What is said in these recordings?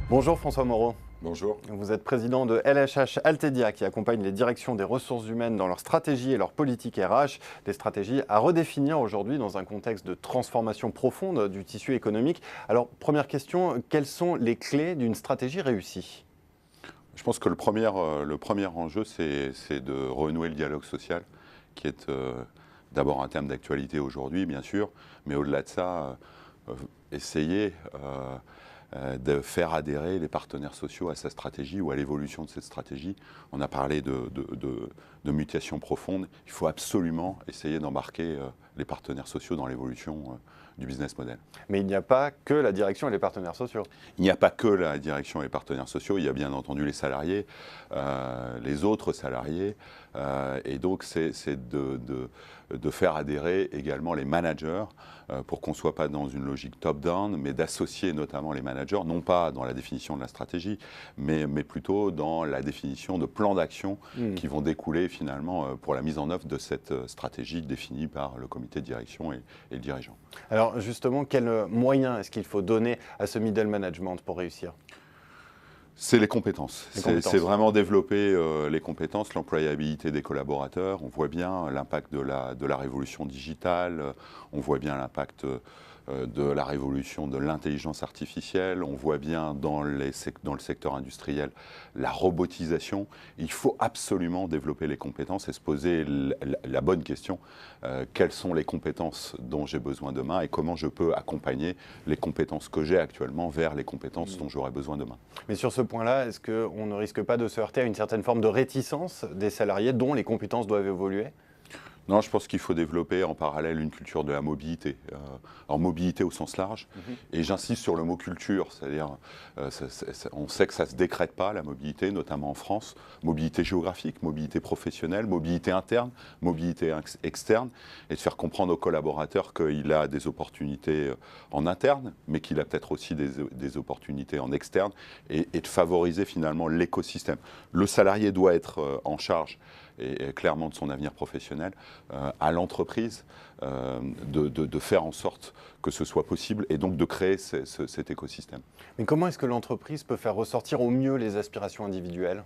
Bonjour François Moreau. Bonjour. Vous êtes président de LHH Altedia qui accompagne les directions des ressources humaines dans leur stratégie et leur politique RH, des stratégies à redéfinir aujourd'hui dans un contexte de transformation profonde du tissu économique. Alors, première question, quelles sont les clés d'une stratégie réussie ? Je pense que le premier enjeu, c'est de renouer le dialogue social, qui est d'abord un thème d'actualité aujourd'hui, bien sûr, mais au-delà de ça, essayer de faire adhérer les partenaires sociaux à sa stratégie ou à l'évolution de cette stratégie. On a parlé de mutation profonde. Il faut absolument essayer d'embarquer les partenaires sociaux dans l'évolution du business model. Mais il n'y a pas que la direction et les partenaires sociaux. Il n'y a pas que la direction et les partenaires sociaux, il y a bien entendu les salariés, les autres salariés, et donc c'est de faire adhérer également les managers pour qu'on ne soit pas dans une logique top-down, mais d'associer notamment les managers, non pas dans la définition de la stratégie, mais plutôt dans la définition de plans d'action qui vont découler finalement pour la mise en œuvre de cette stratégie définie par le comité de direction et le dirigeant. Alors justement, quels moyens est-ce qu'il faut donner à ce middle management pour réussir ? C'est les compétences. C'est vraiment développer les compétences, l'employabilité des collaborateurs. On voit bien l'impact de la révolution digitale, on voit bien l'impact de la révolution de l'intelligence artificielle, on voit bien dans le secteur industriel la robotisation. Il faut absolument développer les compétences et se poser la bonne question. Quelles sont les compétences dont j'ai besoin demain et comment je peux accompagner les compétences que j'ai actuellement vers les compétences dont j'aurai besoin demain. Mais sur ce point-là, est-ce qu'on ne risque pas de se heurter à une certaine forme de réticence des salariés dont les compétences doivent évoluer ? Non, je pense qu'il faut développer en parallèle une culture de la mobilité, en mobilité au sens large. Et j'insiste sur le mot culture, c'est-à-dire, on sait que ça ne se décrète pas, la mobilité, notamment en France. Mobilité géographique, mobilité professionnelle, mobilité interne, mobilité externe, et de faire comprendre aux collaborateurs qu'il a des opportunités en interne, mais qu'il a peut-être aussi des opportunités en externe, et de favoriser finalement l'écosystème. Le salarié doit être en charge et clairement de son avenir professionnel, à l'entreprise de faire en sorte que ce soit possible et donc de créer cet écosystème. Mais comment est-ce que l'entreprise peut faire ressortir au mieux les aspirations individuelles ?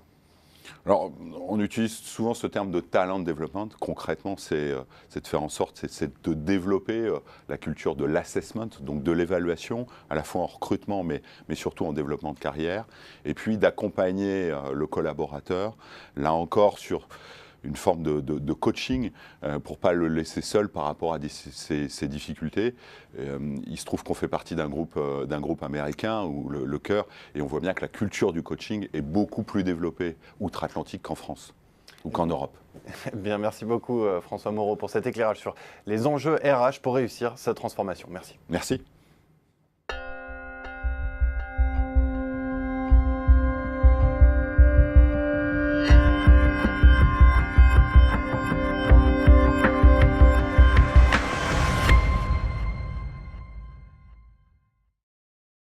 Alors, on utilise souvent ce terme de talent development. Concrètement, c'est de faire en sorte, c'est de développer la culture de l'assessment, donc de l'évaluation, à la fois en recrutement, mais surtout en développement de carrière, et puis d'accompagner le collaborateur, là encore, sur une forme de coaching pour ne pas le laisser seul par rapport à ses difficultés. Il se trouve qu'on fait partie d'un groupe américain, ou le Cœur, et on voit bien que la culture du coaching est beaucoup plus développée outre-Atlantique qu'en France ou qu'en Europe. Bien, merci beaucoup François Moreau pour cet éclairage sur les enjeux RH pour réussir cette transformation. Merci. Merci.